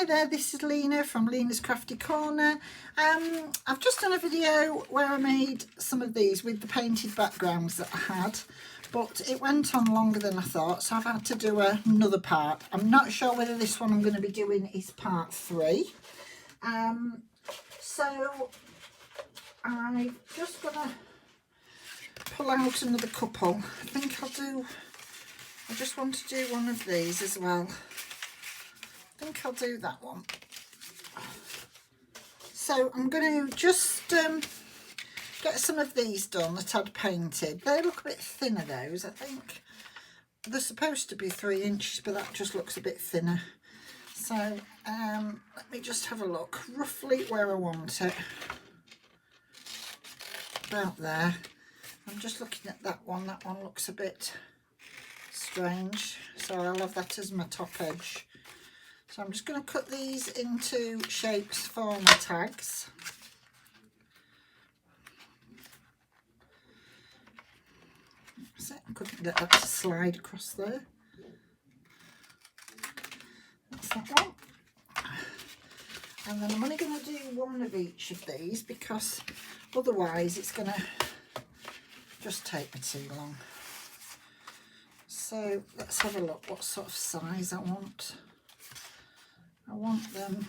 Hi there, this is Lena from Lena's Crafty Corner. I've just done a video where I made some of these with the painted backgrounds that I had, but it went on longer than I thought, so I've had to do another part. I'm not sure whether this one I'm going to be doing is part 3. So I'm just going to pull out another couple. I just want to do one of these as well. I think I'll do that one. So I'm going to just get some of these done that I'd painted. They look a bit thinner, those. I think they're supposed to be 3 inches, but that just looks a bit thinner. So let me just have a look roughly where I want it. About there. I'm just looking at that one. That one looks a bit strange, so I'll have that as my top edge. So I'm just going to cut these into shapes for my tags. That's it. I couldn't get that to slide across there. That's that one. And then I'm only going to do one of each of these because otherwise it's going to just take me too long. So let's have a look what sort of size I want. I want them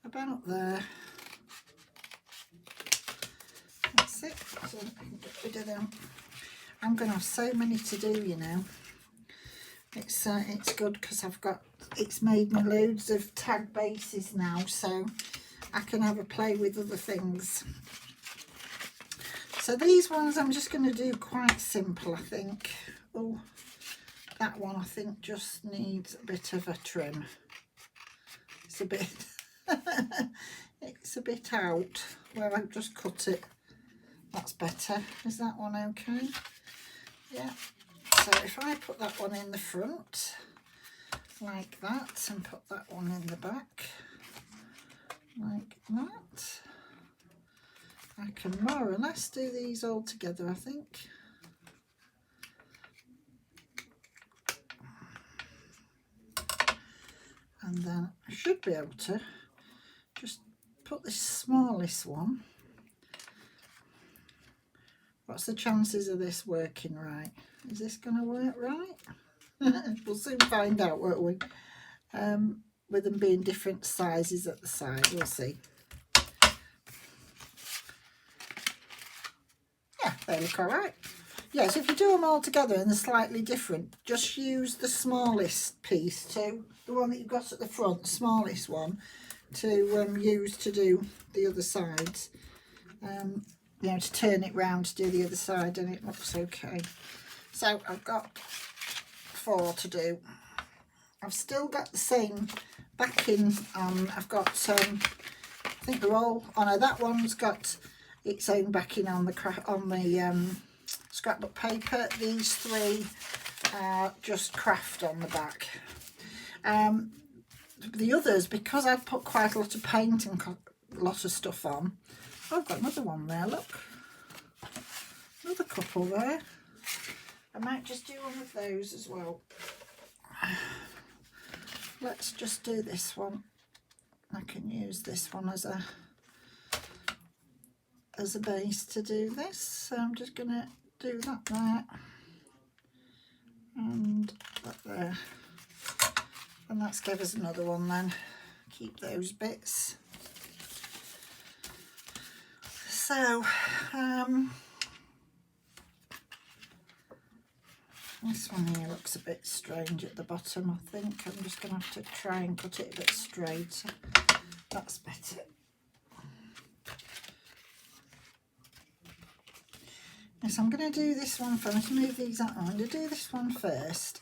about there. That's it. So I can get rid of them. I'm going to have so many to do, you know. It's good because it's made me loads of tag bases now, so I can have a play with other things. So these ones I'm just going to do quite simple, I think. Oh, that one I think just needs a bit of a trim. It's a bit it's a bit out where I've just cut it. That's better. Is that one okay? Yeah. So if I put that one in the front like that and put that one in the back like that, I can more or less do these all together, I think. And then I should be able to just put the smallest one. What's the chances of this working right? Is this going to work right? We'll soon find out, won't we? With them being different sizes at the side, we'll see. Yeah, they look all right. Yeah, so if you do them all together and they're slightly different, just use the smallest piece to, the one that you've got at the front, the smallest one, to use to do the other sides. You know, to turn it round to do the other side, and it looks okay. So I've got 4 to do. I've still got the same backing on. I've got I think they're all, oh no, that one's got its own backing on the scrapbook paper. These 3 are just craft on the back. The others, because I've put quite a lot of paint and a lot of stuff on, I've got another one there, look. Another couple there. I might just do one of those as well. Let's just do this one. I can use this one as a base to do this. So I'm just going to do that there. And that there. And that's give us another one then. Keep those bits. So, this one here looks a bit strange at the bottom, I think. I'm just going to have to try and cut it a bit straight. That's better. Yes, I'm going to do this one first. Let's move these out. I'm going to do this one first.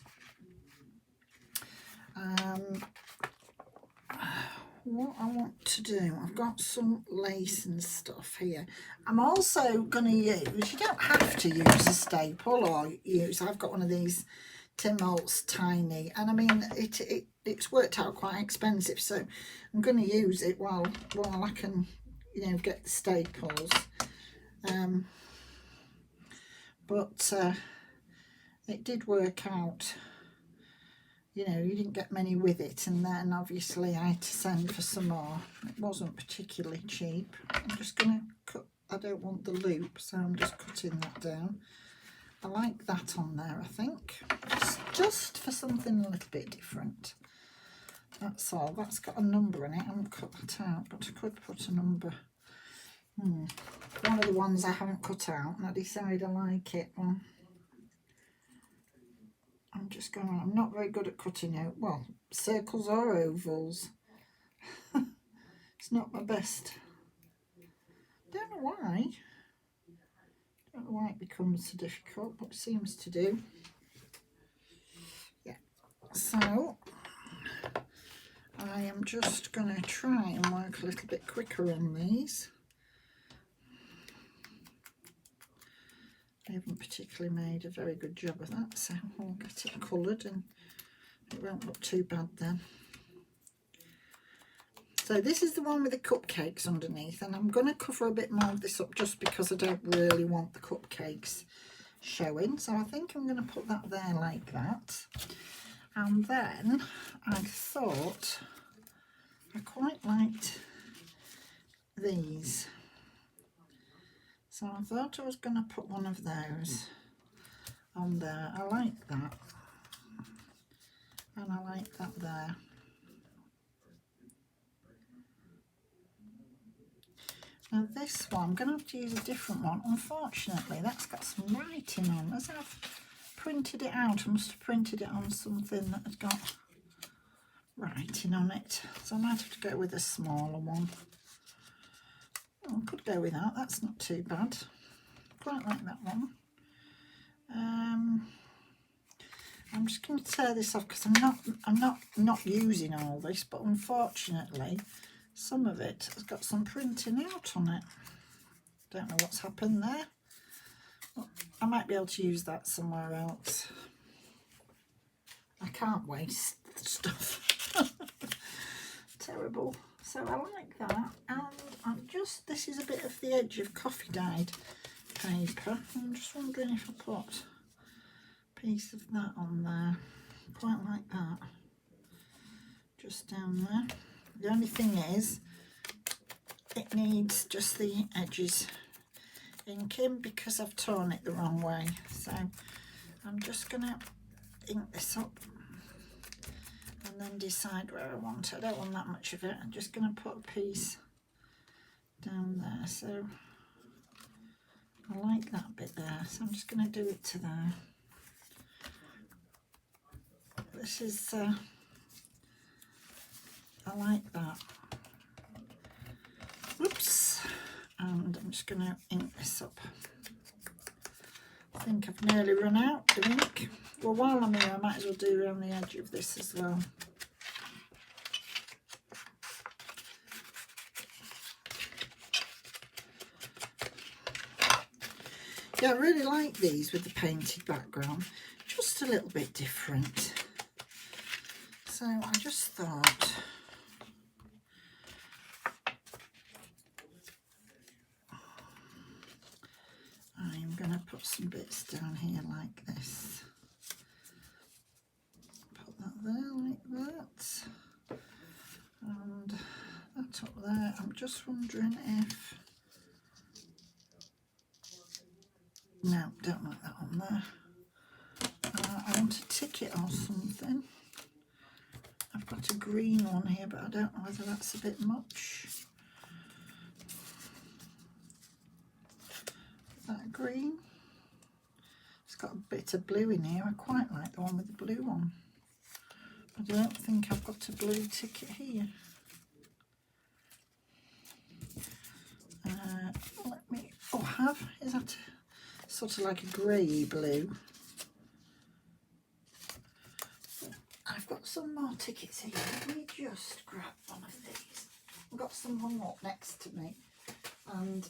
What I want to do, I've got some lace and stuff here. I'm also going to use, you don't have to use a staple or use, I've got one of these Tim Holtz Tiny, and I mean it's worked out quite expensive, so I'm going to use it while I can, you know, get the staples. But it did work out. you know, you didn't get many with it, and then obviously I had to send for some more. It wasn't particularly cheap. I'm just going to cut, I don't want the loop, so I'm just cutting that down. I like that on there, I think, just for something a little bit different. That's all. That's got a number in it. I haven't cut that out, but I could put a number. One of the ones I haven't cut out, and I decided I like it. Well, I'm not very good at cutting out, well, circles or ovals. It's not my best. Don't know why. Don't know why it becomes so difficult, but it seems to do. Yeah. So I am just going to try and work a little bit quicker on these. I haven't particularly made a very good job of that, so I'll get it coloured and it won't look too bad then. So this is the one with the cupcakes underneath, and I'm going to cover a bit more of this up just because I don't really want the cupcakes showing. So I think I'm going to put that there like that. And then I thought I quite liked these. So I thought I was going to put one of those on there. I like that. And I like that there. Now this one, I'm going to have to use a different one. Unfortunately, that's got some writing on. As I've printed it out, I must have printed it on something that had got writing on it. So I might have to go with a smaller one. I could go with that, that's not too bad. Quite like that one. I'm just going to tear this off because I'm not using all this, but unfortunately some of it has got some printing out on it. Don't know what's happened there. Well, I might be able to use that somewhere else. I can't waste stuff. Terrible. So I like that, and this is a bit of the edge of coffee dyed paper. I'm just wondering if I put a piece of that on there. Quite like that. Just down there. The only thing is, it needs just the edges inking because I've torn it the wrong way. So I'm just going to ink this up and then decide where I want it. I don't want that much of it. I'm just going to put a piece down there. So I like that bit there. So I'm just going to do it to there. This is, I like that. Whoops. And I'm just going to ink this up. I think I've nearly run out of ink. Well, while I'm here, I might as well do around the edge of this as well. Yeah, I really like these with the painted background. Just a little bit different. So I just thought I'm going to put some bits down here like this. Put that there like that. And that up there. I'm just wondering if... No, don't like that on there. I want a ticket or something. I've got a green one here, but I don't know whether that's a bit much. Is that green? It's got a bit of blue in here. I quite like the one with the blue on. I don't think I've got a blue ticket here. Let me... Oh, I have. Is that sort of like a grey blue? I've got some more tickets here. Let me just grab one of these. I've got some hung up next to me, and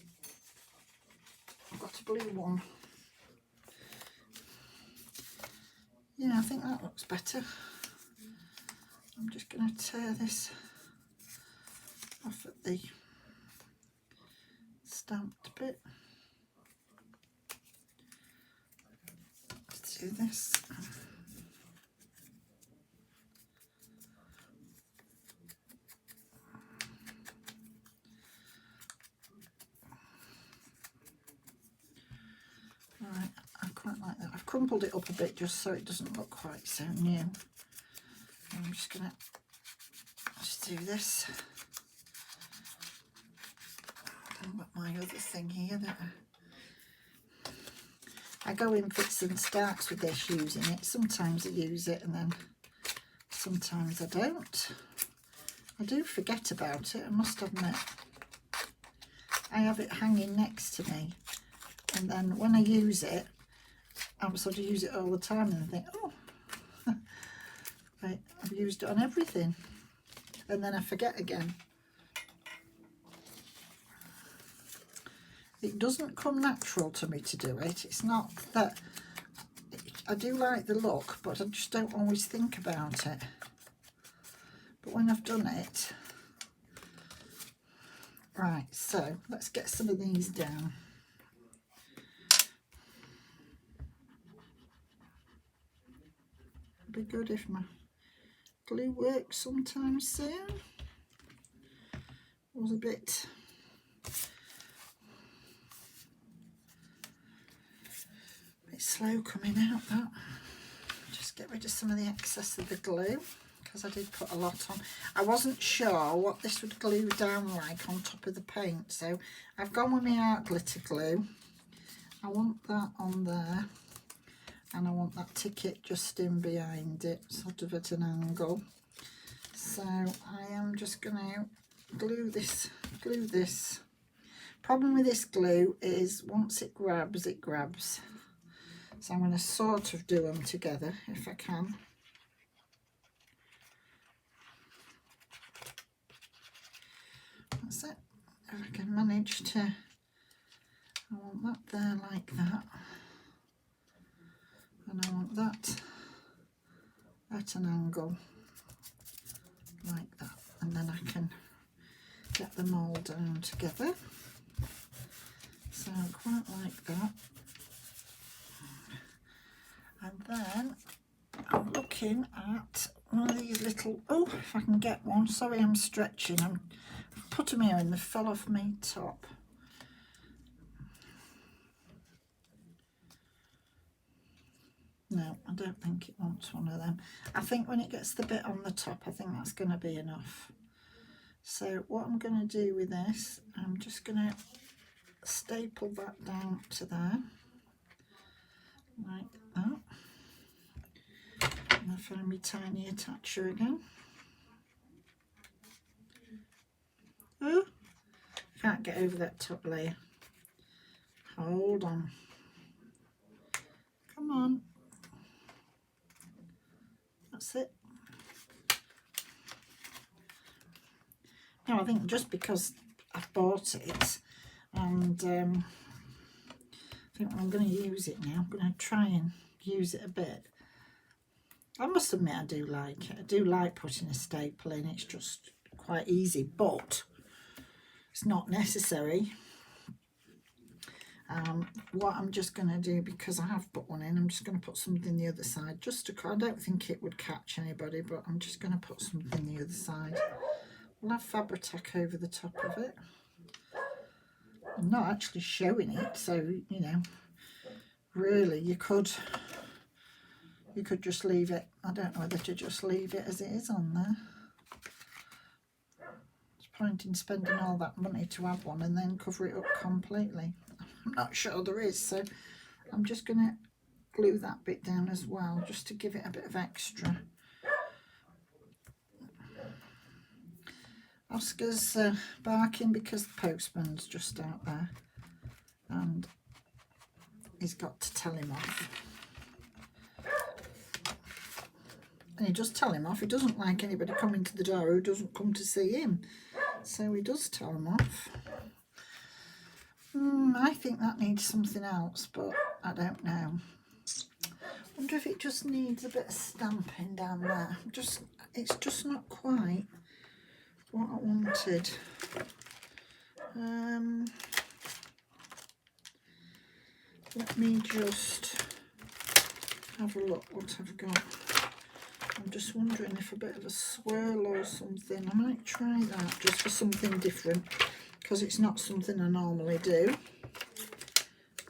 I've got a blue one. Yeah, I think that looks better. I'm just going to tear this off at the stamped bit. Let's do this. crumpled it up a bit just so it doesn't look quite so new. I'm just going to do this. I've got my other thing here that I go in fits and starts with this, using it. Sometimes I use it and then sometimes I don't. I do forget about it, I must admit. I have it hanging next to me, and then when I use it, I sort of use it all the time and I think, oh, right, I've used it on everything, and then I forget again. It doesn't come natural to me to do it. It's not that I do like the look, but I just don't always think about it. But when I've done it, right, so let's get some of these down. It'd be good if my glue works sometime soon. It was a bit slow coming out, that. Just get rid of some of the excess of the glue, because I did put a lot on. I wasn't sure what this would glue down like on top of the paint, so I've gone with my art glitter glue. I want that on there, and I want that ticket just in behind it, sort of at an angle. So I am just going to glue this. Problem with this glue is once it grabs, it grabs. So I'm going to sort of do them together if I can. That's it. If I can manage to, I want that there like that. And I want that at an angle like that. And then I can get them all down together. So quite like that. And then I'm looking at one of these little, oh, if I can get one, sorry I'm stretching, I've put them here and they fell off my top. No, I don't think it wants one of them. I think when it gets the bit on the top, I think that's going to be enough. So what I'm going to do with this, I'm just going to staple that down to there, like that. And I find my tiny attacher again. Oh, can't get over that top layer. Hold on. Come on. That's it. Now I think just because I've bought it, and I think I'm going to use it now. I'm going to try and use it a bit. I must admit I do like it. I do like putting a staple in. It's just quite easy, but it's not necessary. What I'm just going to do, because I have put one in, I'm just going to put something the other side. Just to, I don't think it would catch anybody, but I'm just going to put something the other side. We'll have Fabri-Tac over the top of it. I'm not actually showing it, so you know, really you could just leave it. I don't know whether to just leave it as it is on there. It's point in spending all that money to have one and then cover it up completely. I'm not sure there is, so I'm just going to glue that bit down as well, just to give it a bit of extra. Oscar's barking because the postman's just out there and he's got to tell him off. And he does tell him off. He doesn't like anybody coming to the door who doesn't come to see him. So he does tell him off. I think that needs something else, but I don't know. I wonder if it just needs a bit of stamping down there. It's just not quite what I wanted. Let me just have a look what I've got. I'm just wondering if a bit of a swirl or something. I might try that just for something different, because it's not something I normally do.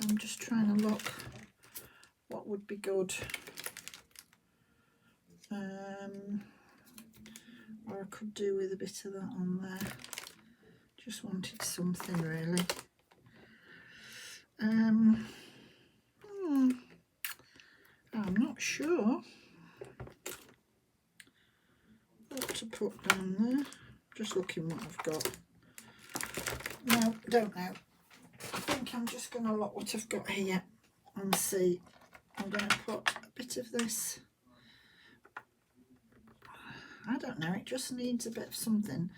I'm just trying to look what would be good. Or I could do with a bit of that on there. Just wanted something really. I'm not sure what to put down there. Just looking what I've got. No, don't know. I think I'm just going to look what I've got here and see. I'm going to put a bit of this. I don't know, it just needs a bit of something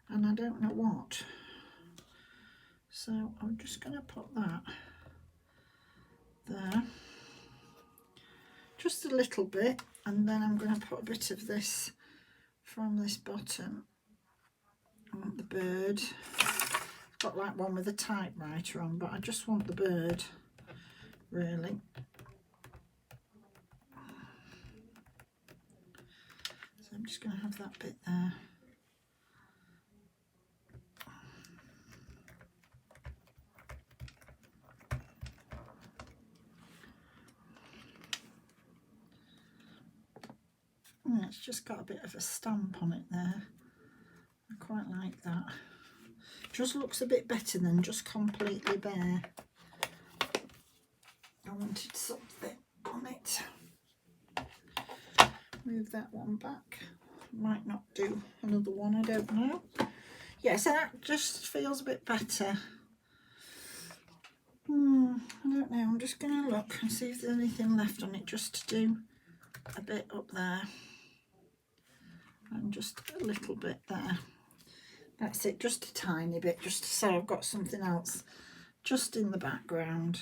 and I don't know what. So I'm just going to put that there. Just a little bit, and then I'm going to put a bit of this from this bottom. I want the bird. I've got like one with a typewriter on, but I just want the bird, really. So I'm just going to have that bit there. It's just got a bit of a stamp on it there. I quite like that. Just looks a bit better than just completely bare. I wanted something on it. Move that one back. Might not do another one, I don't know. Yeah, so that just feels a bit better. I don't know, I'm just going to look and see if there's anything left on it just to do a bit up there. And just a little bit there. That's it, just a tiny bit, just so I've got something else just in the background.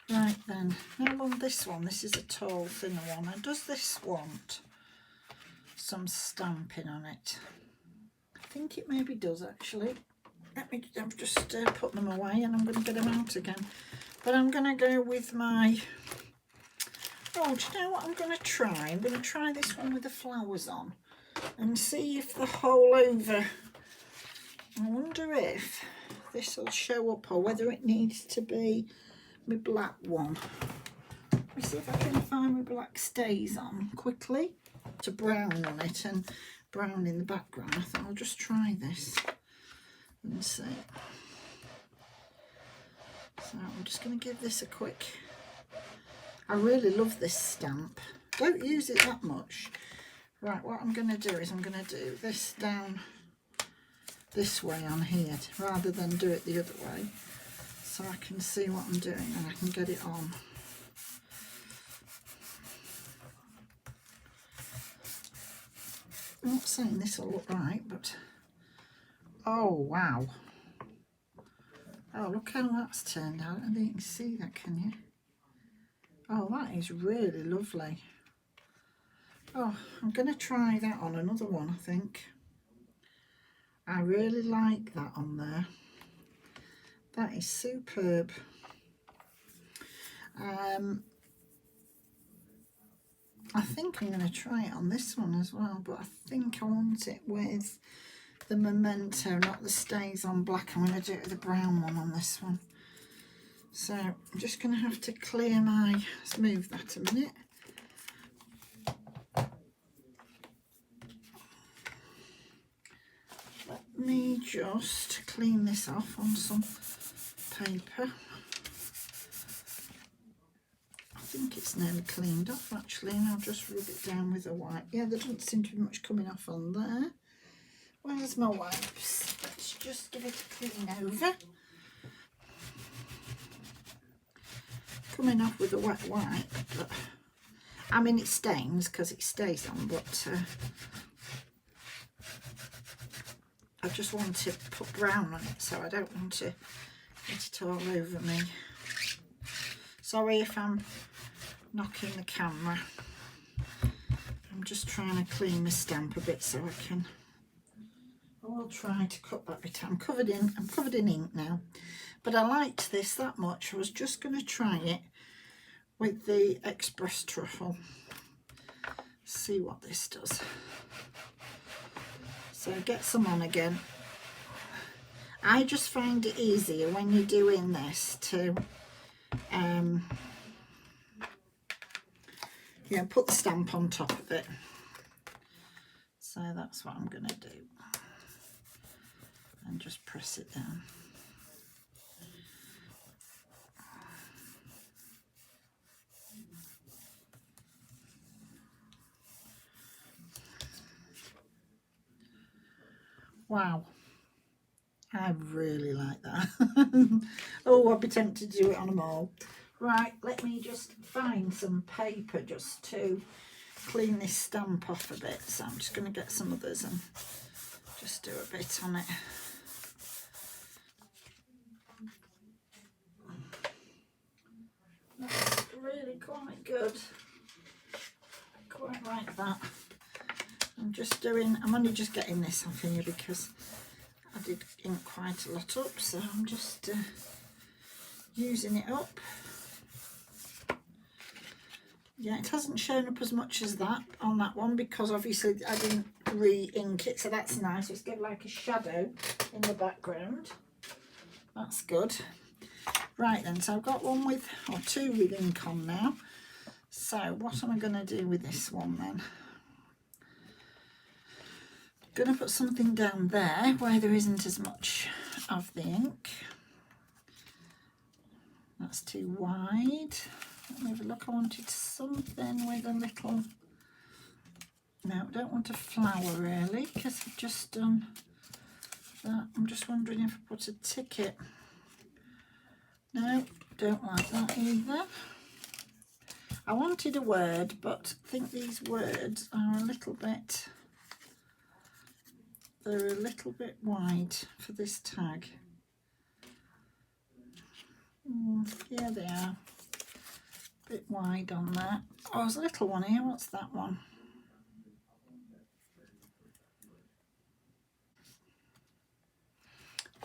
Right then, now on this one, this is a tall, thinner one. And does this want some stamping on it? I think it maybe does actually. I've just put them away and I'm going to get them out again. But I'm going to go with my... Oh, do you know what I'm going to try? I'm going to try this one with the flowers on and see if the whole over... I wonder if this will show up or whether it needs to be my black one. Let me see if I can find my black stays on quickly to brown on it and brown in the background. I thought I'll just try this and see. So I'm just going to give this a quick... I really love this stamp. Don't use it that much. Right, what I'm going to do is I'm going to do this down this way on here rather than do it the other way, so I can see what I'm doing and I can get it on. I'm not saying this will look right, but oh wow. Oh, look how that's turned out. I don't think you can see that, can you? Oh, that is really lovely. Oh, I'm going to try that on another one, I think. I really like that on there. That is superb. I think I'm going to try it on this one as well, but I think I want it with the memento, not the stays on black. I'm going to do it with the brown one on this one. So I'm just going to have to clear my... Let's move that a minute. Let me just clean this off on some paper. I think it's nearly cleaned off actually, and I'll just rub it down with a wipe. Yeah, there doesn't seem to be much coming off on there. Where's my wipes? Let's just give it a clean over. Coming off with a wet wipe, but I mean it stains because it stays on, but I just want to put brown on it, so I don't want to get it all over me. Sorry if I'm knocking the camera. I'm just trying to clean my stamp a bit so I can... I'll try to cut that bit out. I'm covered in ink now. But I liked this that much. I was just going to try it with the express truffle. See what this does. So get some on again. I just find it easier when you're doing this to Yeah, put the stamp on top of it. So that's what I'm going to do. And just press it down. Wow, I really like that. Oh, I'd be tempted to do it on them all. Right, let me just find some paper just to clean this stamp off a bit. So I'm just going to get some others and just do a bit on it. That's really quite good. I quite like that. I'm only just getting this off here because I did ink quite a lot up, so I'm just using it up. Yeah, it hasn't shown up as much as that on that one because obviously I didn't re-ink it, so that's nice. It's got like a shadow in the background. That's good. Right then, so I've got one with, or two with ink on now. So what am I going to do with this one then? Going to put something down there where there isn't as much of the ink. That's too wide. Let me have a look. I wanted something with a little... No, I don't want a flower really, because I've just done that. I'm just wondering if I put a ticket. No, don't like that either. I wanted a word, but I think these words are a little bit... They're a little bit wide for this tag. Yeah, they are. A bit wide on that. Oh, there's a little one here. What's that one?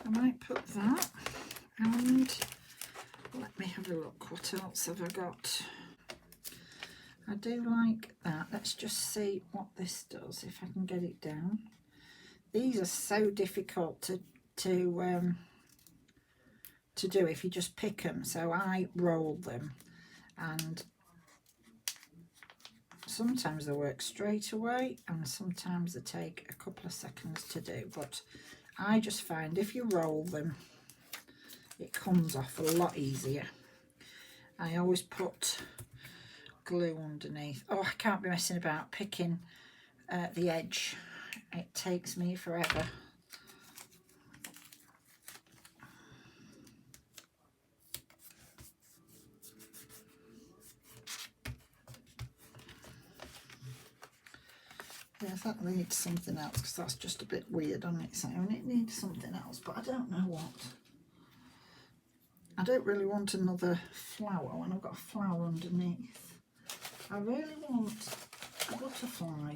I might put that. And let me have a look. What else have I got? I do like that. Let's just see what this does, if I can get it down. These are so difficult to do if you just pick them. So I roll them, and sometimes they work straight away and sometimes they take a couple of seconds to do, but I just find if you roll them it comes off a lot easier. I always put glue underneath. Oh, I can't be messing about picking the edge. It takes me forever. Yes, that needs something else because that's just a bit weird on its own. It needs something else, but I don't know what. I don't really want another flower when I've got a flower underneath. I really want a butterfly,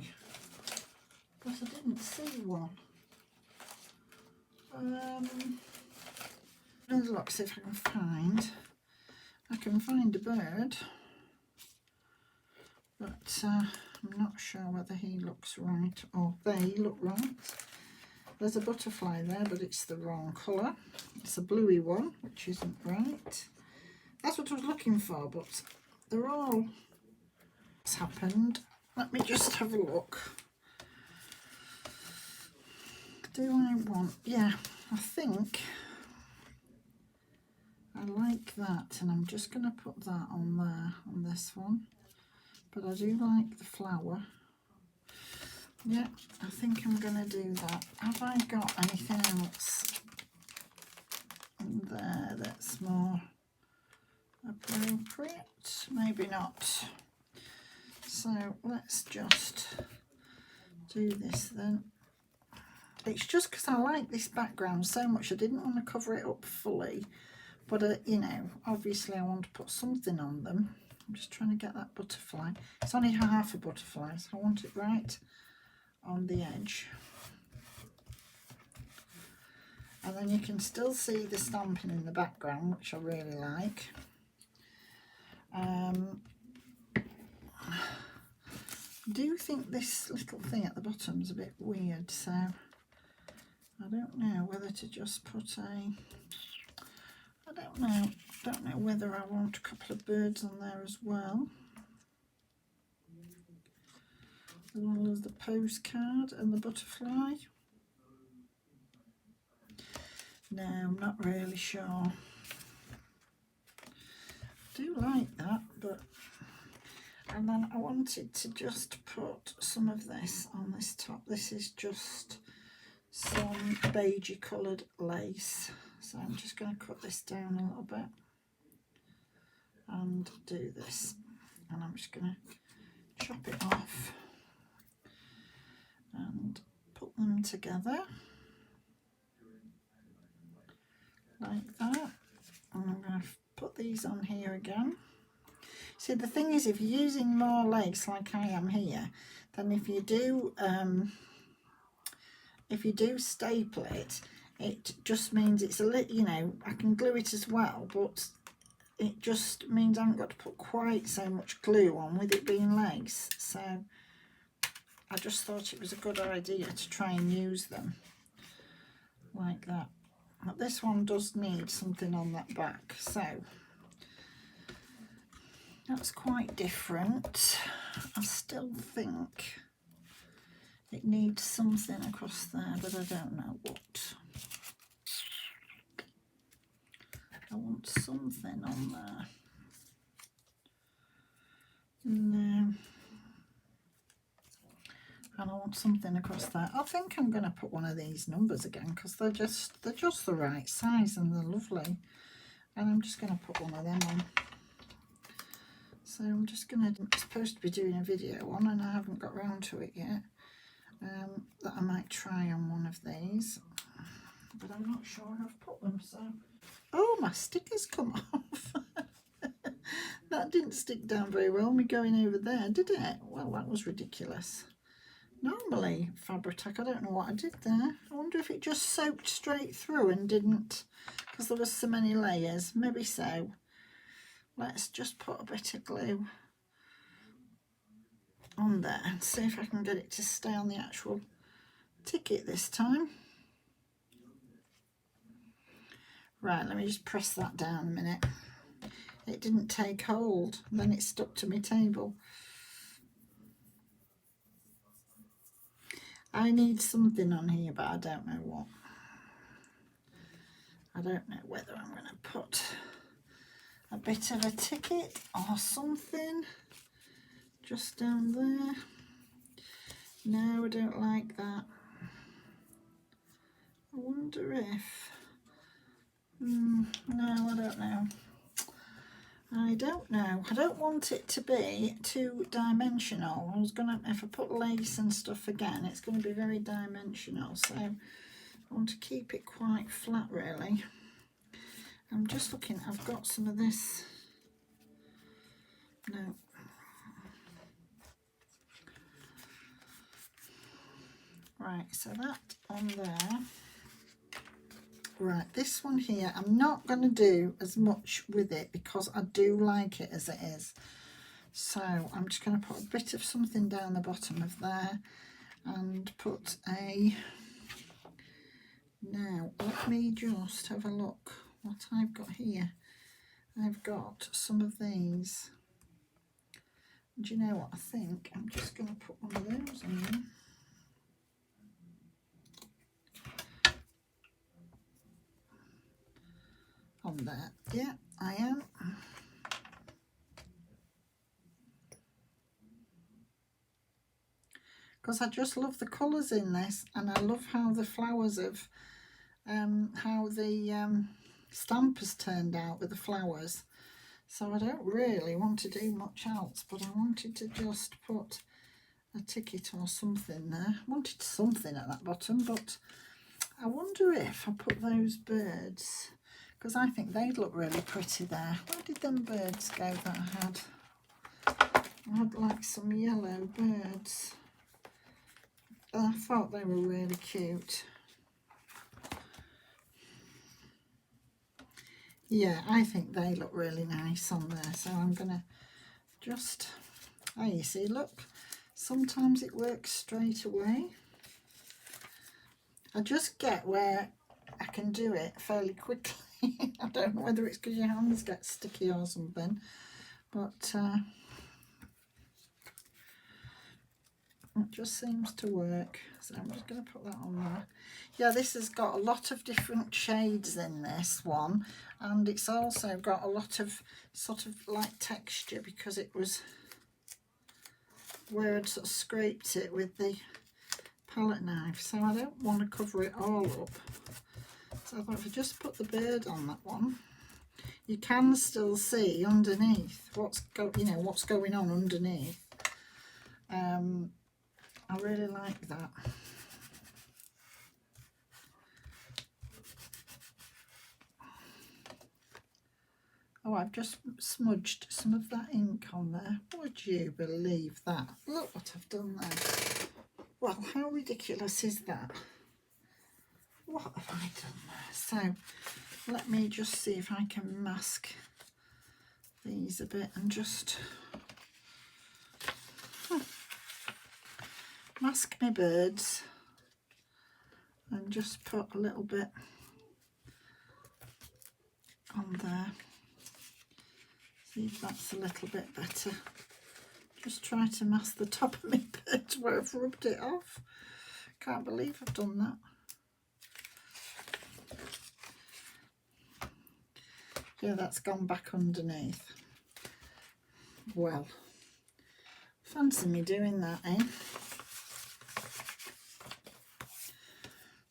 but I didn't see one. Let's look, see if I can find a bird, but I'm not sure whether he looks right or they look right. There's a butterfly there, but it's the wrong colour. It's a bluey one, which isn't right. That's what I was looking for, but they're all... What's happened? Let me just have a look. Do I want... Yeah, I think I like that, and I'm just going to put that on there, on this one. But I do like the flower. Yeah, I think I'm going to do that. Have I got anything else in there that's more appropriate? Maybe not. So let's just do this then. It's just because I like this background so much, I didn't want to cover it up fully. But, you know, obviously I want to put something on them. I'm just trying to get that butterfly. It's only half a butterfly, so I want it right on the edge. And then you can still see the stamping in the background, which I really like. I do think this little thing at the bottom is a bit weird, so I don't know whether to just put a... I don't know whether I want a couple of birds on there as well. as well as the postcard and the butterfly. No, I'm not really sure. I do like that, but... And then I wanted to just put some of this on this top. This is just some beigey coloured lace. So I'm just going to cut this down a little bit and do this. And I'm just going to chop it off and put them together like that. And I'm going to put these on here again. See, the thing is, if you're using more lace like I am here, then if you do staple it, it just means it's a little, you know, I can glue it as well, but it just means I haven't got to put quite so much glue on with it being lace. So I just thought it was a good idea to try and use them like that. But this one does need something on that back, so that's quite different. I still think it needs something across there, but I don't know what. I want something on there. No. And I want something across there. I think I'm going to put one of these numbers again because they're just the right size and they're lovely. And I'm just going to put one of them on. So I'm just going to, supposed to be doing a video on, and I haven't got round to it yet, that I might try on one of these, but I'm not sure I've put them. So, oh, my sticker's come off. That didn't stick down very well, me going over there, did it? Well, that was ridiculous. Normally, Fabri-Tac, I don't know what I did there. I wonder if it just soaked straight through and didn't, because there was so many layers. Maybe so. Let's just put a bit of glue on there and see if I can get it to stay on the actual ticket this time. Right, let me just press that down a minute. It didn't take hold, then it stuck to my table. I need something on here, but I don't know what. I don't know whether I'm going to put a bit of a ticket or something just down there. No, I don't like that. I wonder if... no, I don't know. I don't know. I don't want it to be too dimensional. I was gonna, if I put lace and stuff again, it's going to be very dimensional. So I want to keep it quite flat, really. I'm just looking. I've got some of this. No. Right. So that on there. Right, this one here, I'm not going to do as much with it because I do like it as it is. So I'm just going to put a bit of something down the bottom of there and put a... Now, let me just have a look what I've got here. I've got some of these. Do you know what I think? I'm just going to put one of those on there. On there, yeah, I am. Because I just love the colours in this, and I love how the flowers have, how the stamp has turned out with the flowers. So I don't really want to do much else, but I wanted to just put a ticket or something there. I wanted something at that bottom, but I wonder if I put those birds, because I think they'd look really pretty there. Where did them birds go that I had? I had like some yellow birds. I thought they were really cute. Yeah, I think they look really nice on there. So I'm going to just... Oh, you see, look. Sometimes it works straight away. I just get where I can do it fairly quickly. I don't know whether it's because your hands get sticky or something, but It just seems to work. So I'm just going to put that on there. Yeah, this has got a lot of different shades in this one, and it's also got a lot of sort of like texture because it was where I'd sort of scraped it with the palette knife, so I don't want to cover it all up. So I thought if I just put the bird on that one, you can still see underneath what's going on underneath. I really like that. Oh, I've just smudged some of that ink on there. Would you believe that? Look what I've done there. Well, how ridiculous is that? What have I done there? So let me just see if I can mask these a bit and just mask my birds and just put a little bit on there. See if that's a little bit better. Just try to mask the top of my bird where I've rubbed it off. Can't believe I've done that. Yeah, that's gone back underneath. Well, fancy me doing that, eh?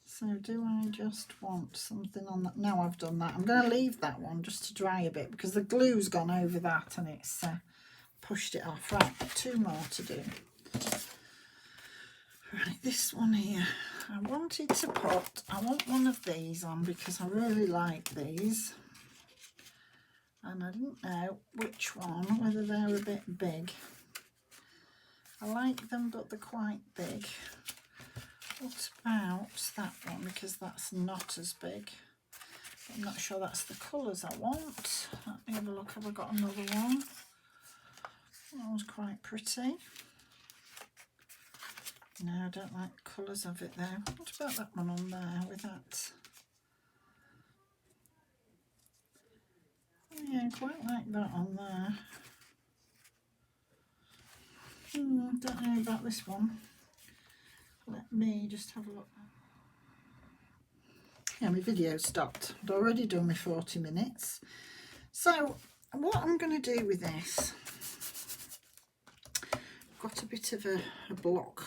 So do I just want something on that? No, I've done that. I'm going to leave that one just to dry a bit because the glue's gone over that and it's pushed it off. Right, 2 more to do. Right, this one here. I want one of these on because I really like these. And I didn't know which one, whether they're a bit big. I like them, but they're quite big. What about that one? Because that's not as big. I'm not sure that's the colours I want. Let me have a look. Have I got another one? That one's quite pretty. No, I don't like the colours of it though. What about that one on there with that? Oh, yeah, I quite like that on there. Don't know about this one. Let me just have a look. Yeah, my video stopped. I'd already done my 40 minutes. So what I'm going to do with this, I've got a bit of a block.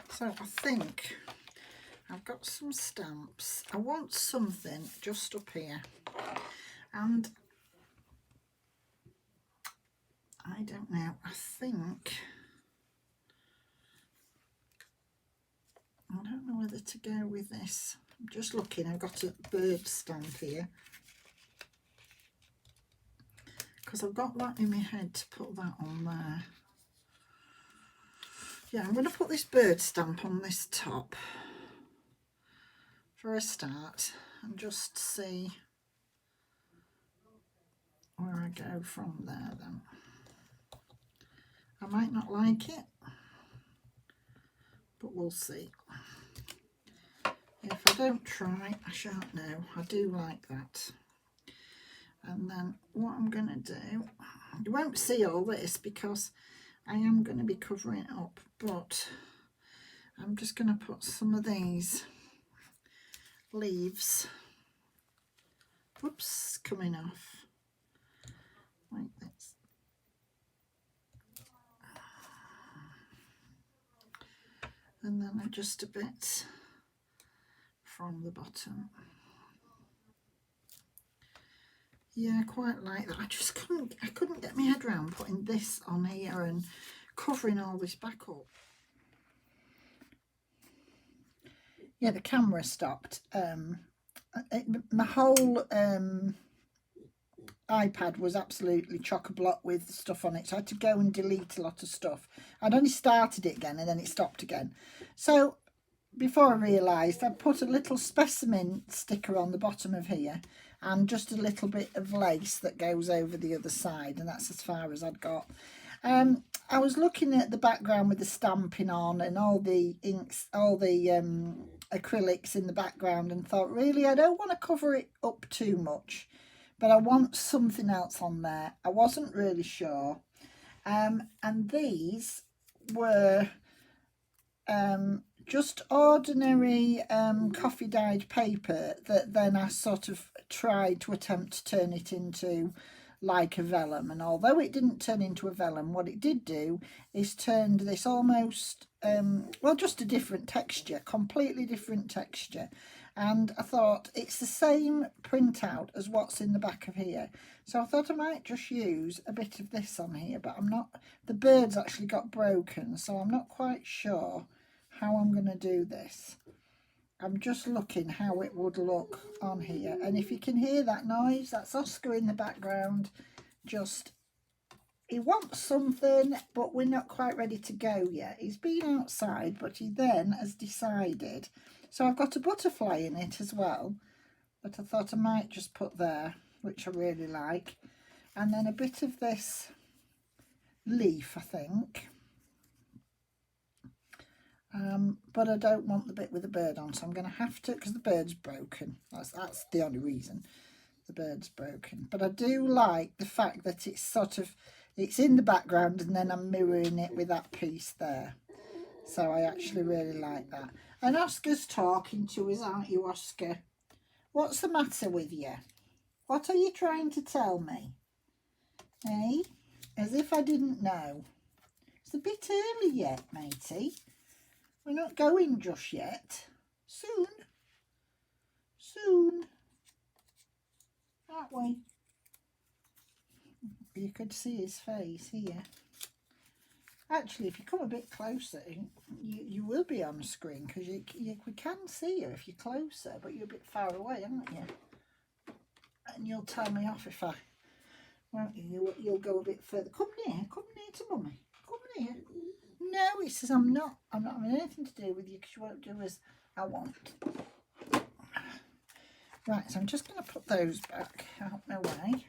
So I think I've got some stamps. I want something just up here. And I don't know, I think, I don't know whether to go with this. I'm just looking, I've got a bird stamp here. Because I've got that in my head to put that on there. Yeah, I'm going to put this bird stamp on this top for a start and just see where I go from there then. I might not like it, but we'll see. If I don't try, I shan't know. I do like that. And then what I'm going to do, you won't see all this because I am going to be covering it up, but I'm just going to put some of these leaves, whoops, coming off like this. And then just a bit from the bottom. Yeah, I quite like that. I couldn't get my head around putting this on here and covering all this back up. Yeah, the camera stopped. My whole iPad was absolutely chock-a-block with stuff on it, so I had to go and delete a lot of stuff. I'd only started it again and then it stopped again. So before I realised, I'd put a little specimen sticker on the bottom of here and just a little bit of lace that goes over the other side, and that's as far as I'd got. I was looking at the background with the stamping on and all the inks, all the acrylics in the background, and thought, really, I don't want to cover it up too much, but I want something else on there. I wasn't really sure. And these were just ordinary coffee dyed paper that then I sort of tried to attempt to turn it into like a vellum, and although it didn't turn into a vellum, what it did do is turned this almost well, just a different texture, completely different texture. And I thought it's the same printout as what's in the back of here, so I thought I might just use a bit of this on here, but I'm not, the birds actually got broken, so I'm not quite sure how I'm going to do this. I'm just looking how it would look on here, and if you can hear that noise, that's Oscar in the background. Just, he wants something, but we're not quite ready to go yet. He's been outside, but he then has decided. So I've got a butterfly in it as well, but I thought I might just put there, which I really like, and then a bit of this leaf, I think. But I don't want the bit with the bird on, so I'm going to have to, because the bird's broken. That's the only reason. The bird's broken. But I do like the fact that it's sort of, it's in the background and then I'm mirroring it with that piece there. So I actually really like that. And Oscar's talking to us, aren't you, Oscar? What's the matter with you? What are you trying to tell me? Eh? As if I didn't know. It's a bit early yet, matey. We're not going just yet. Soon. Soon. Aren't we? You could see his face here. Actually, if you come a bit closer, you will be on the screen, because we can see you if you're closer, but you're a bit far away, aren't you? And you'll tell me off if I, won't you? You'll go a bit further. Come near to Mummy. Come near. No, he says, I'm not having anything to do with you, because you won't do as I want. Right, so I'm just going to put those back out my way.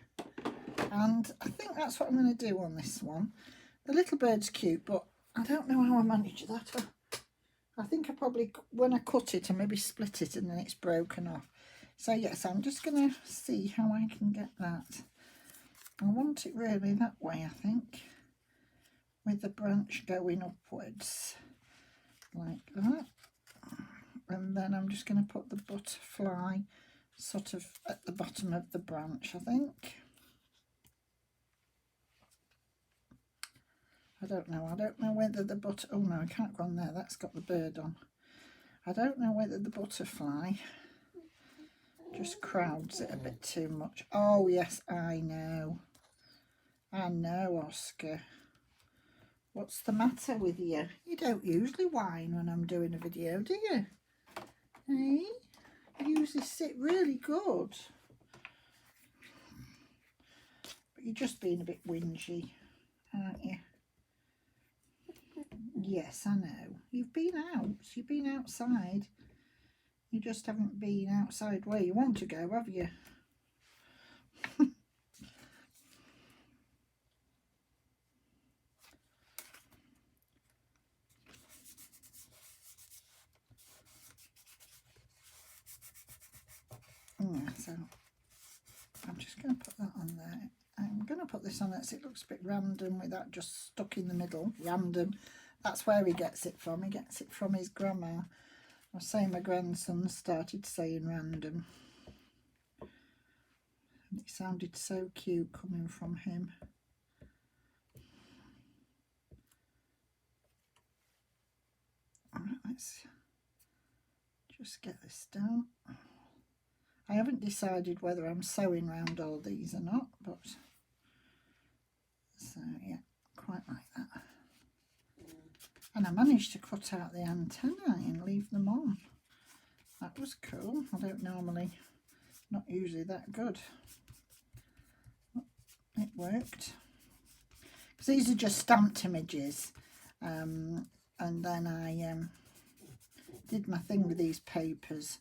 And I think that's what I'm going to do on this one. The little bird's cute, but I don't know how I manage that. I think I probably, when I cut it, I maybe split it and then it's broken off. So yes, I'm just going to see how I can get that. I want it really that way, I think, with the branch going upwards, like that. And then I'm just going to put the butterfly sort of at the bottom of the branch, I think. I don't know whether the oh no, I can't go on there, that's got the bird on. I don't know whether the butterfly just crowds it a bit too much. Oh yes, I know, Oscar. What's the matter with you? You don't usually whine when I'm doing a video, do you? Hey? You usually sit really good. But you're just being a bit whingy, aren't you? Yes, I know. You've been out. You've been outside. You just haven't been outside where you want to go, have you? So I'm just going to put that on there. I'm going to put this on there so it looks a bit random with that just stuck in the middle. Random. That's where he gets it from. He gets it from his grandma. I was saying my grandson started saying random. And it sounded so cute coming from him. Alright, let's just get this down. I haven't decided whether I'm sewing round all these or not, but so yeah, quite like that. And I managed to cut out the antennae and leave them on. That was cool. I don't normally, not usually that good. But it worked. Because these are just stamped images. And then I did my thing with these papers.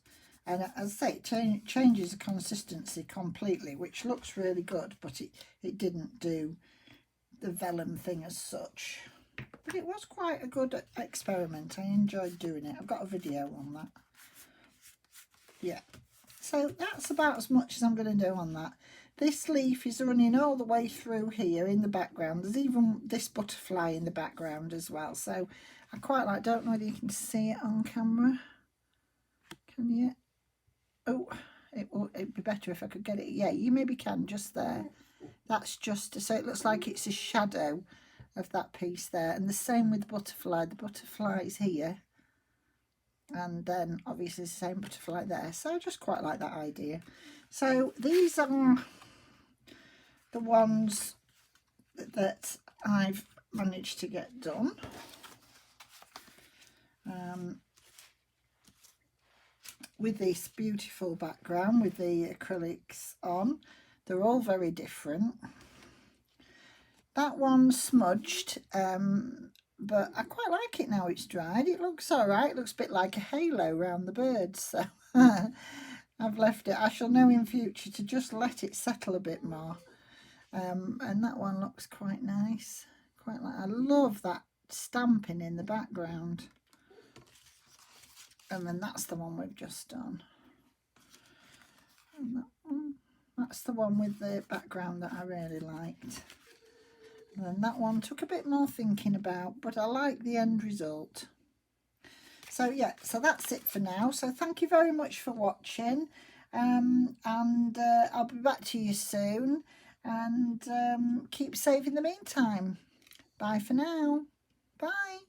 And as I say, it changes the consistency completely, which looks really good, but it didn't do the vellum thing as such. But it was quite a good experiment. I enjoyed doing it. I've got a video on that. Yeah. So that's about as much as I'm going to do on that. This leaf is running all the way through here in the background. There's even this butterfly in the background as well. So I quite like, don't know whether you can see it on camera. Can you? Oh, it'd be better if I could get it. Yeah, you maybe can, just there. That's just, so it looks like it's a shadow of that piece there. And the same with the butterfly. The butterfly is here. And then obviously the same butterfly there. So I just quite like that idea. So these are the ones that I've managed to get done. With this beautiful background with the acrylics on. They're all very different. That one smudged, but I quite like it now it's dried. It looks all right. It looks a bit like a halo around the birds. So I've left it. I shall know in future to just let it settle a bit more. And that one looks quite nice. Quite like. I love that stamping in the background. And then that's the one we've just done. And that one, that's the one with the background that I really liked. And then that one took a bit more thinking about, but I like the end result. So yeah, so that's it for now. So thank you very much for watching. And I'll be back to you soon. And keep safe in the meantime. Bye for now. Bye.